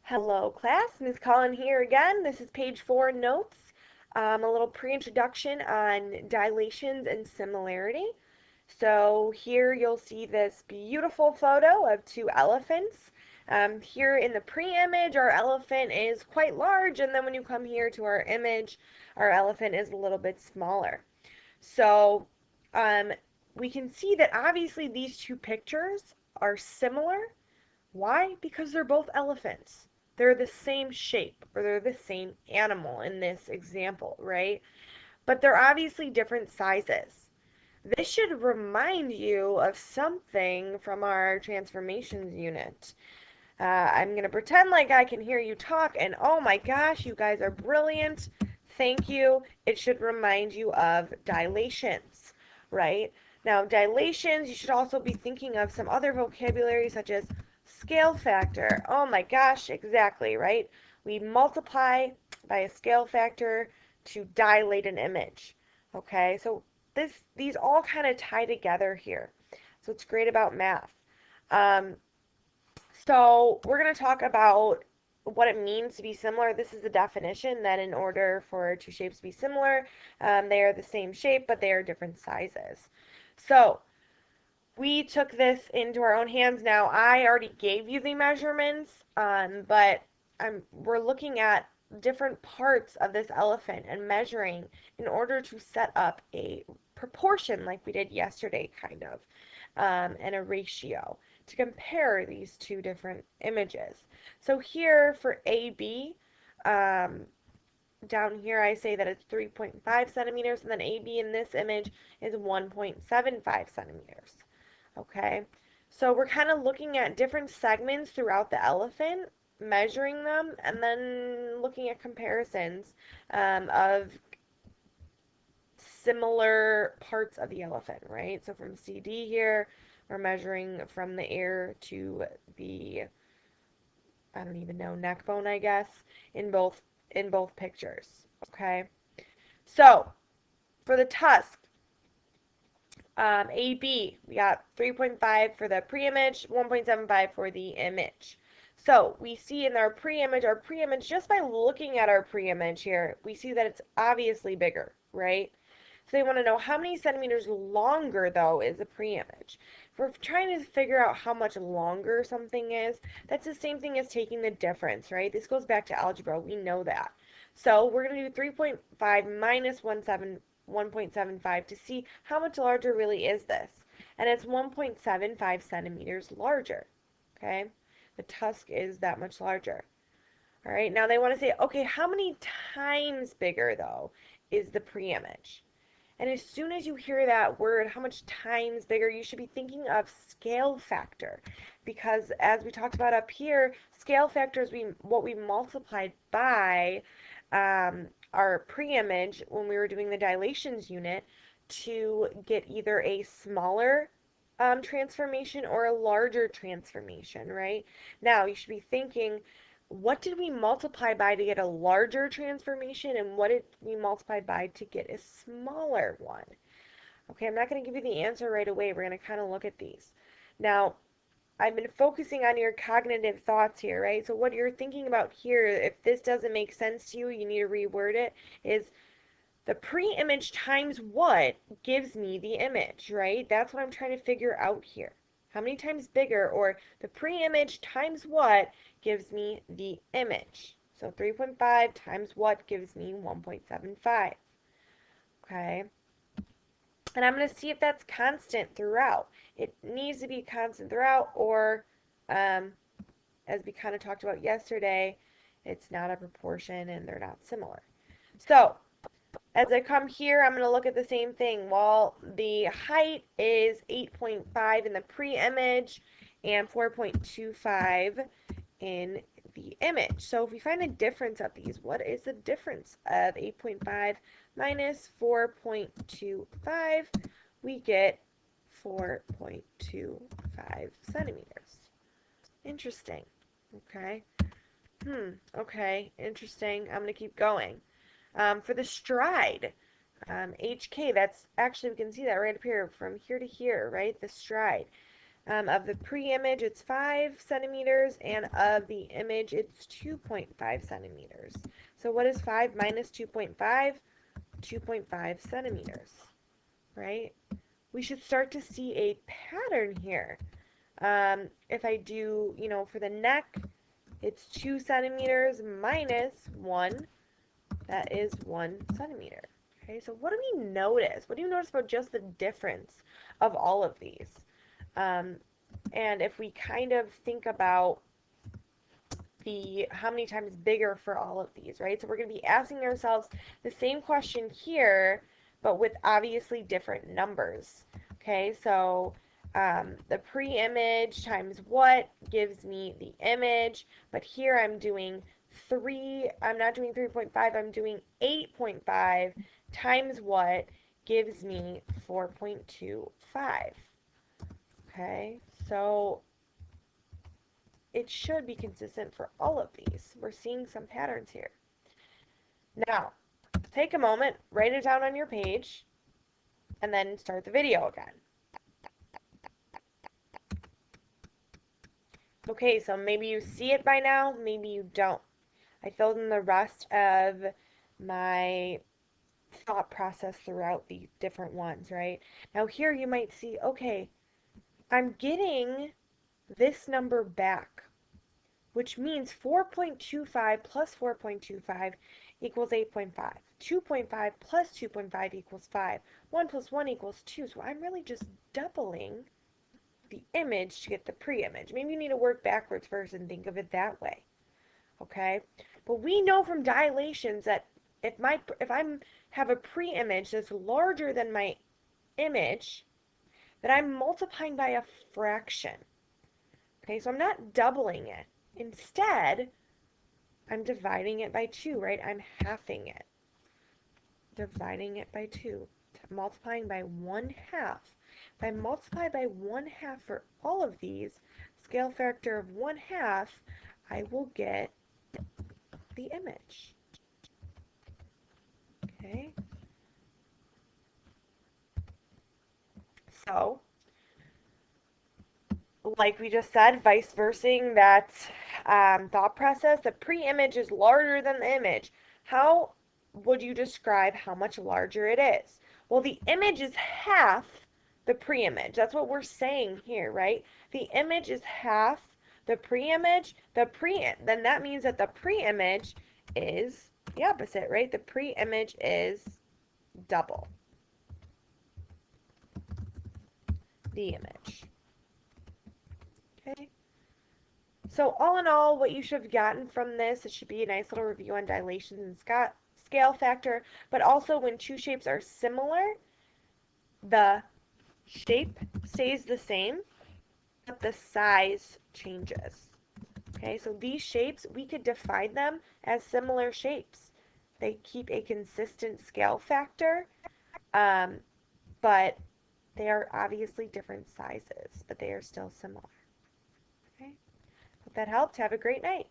Hello class, Ms. Collin here again. This is page 4 notes, a little pre-introduction on dilations and similarity. So here you'll see this beautiful photo of two elephants. Here in the pre-image, our elephant is quite large, and then when you come here to our image, our elephant is a little bit smaller. So um, we can see that obviously these two pictures are similar. Why? Because they're both elephants. They're the same shape, or they're the same animal in this example, right? But they're obviously different sizes. This should remind you of something from our transformations unit. I'm going to pretend like I can hear you talk, and oh my gosh, you guys are brilliant. Thank you. It should remind you of dilations, right? Now, dilations, you should also be thinking of some other vocabulary such as scale factor. Oh my gosh, exactly, right? We multiply by a scale factor to dilate an image. Okay, so these all kind of tie together here. So it's great about math. Um, so we're going to talk about what it means to be similar. This is the definition that in order for two shapes to be similar, they are the same shape, but they are different sizes. So we took this into our own hands now. I already gave you the measurements, but we're looking at different parts of this elephant and measuring in order to set up a proportion like we did yesterday, kind of, and a ratio to compare these two different images. So here for AB, um, down here I say that it's 3.5 centimeters, and then AB in this image is 1.75 centimeters. Okay, so we're kind of looking at different segments throughout the elephant, measuring them, and then looking at comparisons of similar parts of the elephant, right? So from CD here, we're measuring from the ear to the, I don't even know, neck bone, I guess, in both pictures. Okay, so for the tusk, AB, we got 3.5 for the pre-image, 1.75 for the image. So we see in our pre-image, just by looking at our pre-image here, we see that it's obviously bigger, right? So they want to know how many centimeters longer, though, is the pre-image. If we're trying to figure out how much longer something is, that's the same thing as taking the difference, right? This goes back to algebra. We know that. So we're going to do 3.5 minus 1.75 to see how much larger really is this. And it's 1.75 centimeters larger, okay? The tusk is that much larger. All right, now they want to say, okay, how many times bigger, though, is the pre-image? And as soon as you hear that word, how much times bigger, you should be thinking of scale factor. Because as we talked about up here, scale factor is what we multiplied by our pre-image when we were doing the dilations unit to get either a smaller transformation or a larger transformation, right? Now, you should be thinking, what did we multiply by to get a larger transformation, and what did we multiply by to get a smaller one? Okay, I'm not going to give you the answer right away. We're going to kind of look at these. Now, I've been focusing on your cognitive thoughts here, right? So what you're thinking about here, if this doesn't make sense to you, you need to reword it, is the pre-image times what gives me the image, right? That's what I'm trying to figure out here. How many times bigger, or the pre-image times what gives me the image. So 3.5 times what gives me 1.75. Okay? And I'm going to see if that's constant throughout. It needs to be constant throughout, or as we kind of talked about yesterday, it's not a proportion and they're not similar. So as I come here, I'm going to look at the same thing. Well, the height is 8.5 in the pre-image and 4.25 in the image. So if we find the difference of these, what is the difference of 8.5 minus 4.25? We get 4.25 centimeters. Interesting. Okay. Okay, interesting. I'm going to keep going. For the stride, HK, that's actually, we can see that right up here, from here to here, right? The stride. Of the pre-image, it's 5 centimeters, and of the image, it's 2.5 centimeters. So what is 5 minus 2.5? 2.5 centimeters, right? We should start to see a pattern here. If I do, for the neck, it's 2 centimeters minus 1. That is 1 centimeter. Okay, so what do we notice? What do you notice about just the difference of all of these? Um, and if we kind of think about the how many times bigger for all of these, right? So we're going to be asking ourselves the same question here, but with obviously different numbers. Okay, so the pre-image times what gives me the image, but here I'm not doing 3.5, I'm doing 8.5 times what gives me 4.25. Okay, so it should be consistent for all of these. We're seeing some patterns here. Now, take a moment, write it down on your page, and then start the video again. Okay, so maybe you see it by now, maybe you don't. I filled in the rest of my thought process throughout the different ones, right? Now here you might see, okay, I'm getting this number back, which means 4.25 plus 4.25 equals 8.5. 2.5 plus 2.5 equals 5. 1 plus 1 equals 2. So I'm really just doubling the image to get the pre-image. Maybe you need to work backwards first and think of it that way. Okay? But we know from dilations that if I have a pre-image that's larger than my image, that I'm multiplying by a fraction. Okay, so I'm not doubling it. Instead, I'm dividing it by 2, right? I'm halving it. Dividing it by 2. Multiplying by 1/2. If I multiply by 1/2 for all of these, scale factor of 1/2, I will get the image. Okay? So, like we just said, vice versing that thought process, the pre-image is larger than the image. How would you describe how much larger it is? Well, the image is half the pre-image. That's what we're saying here, right? The image is half the pre-image. Then that means that the pre-image is the opposite, right? The pre-image is double the image. Okay? So all in all, what you should have gotten from this, it should be a nice little review on dilations and scale factor, but also when two shapes are similar, the shape stays the same, but the size changes. Okay, so these shapes, we could define them as similar shapes. They keep a consistent scale factor, um, but they are obviously different sizes, but they are still similar. Okay, hope that helped. Have a great night.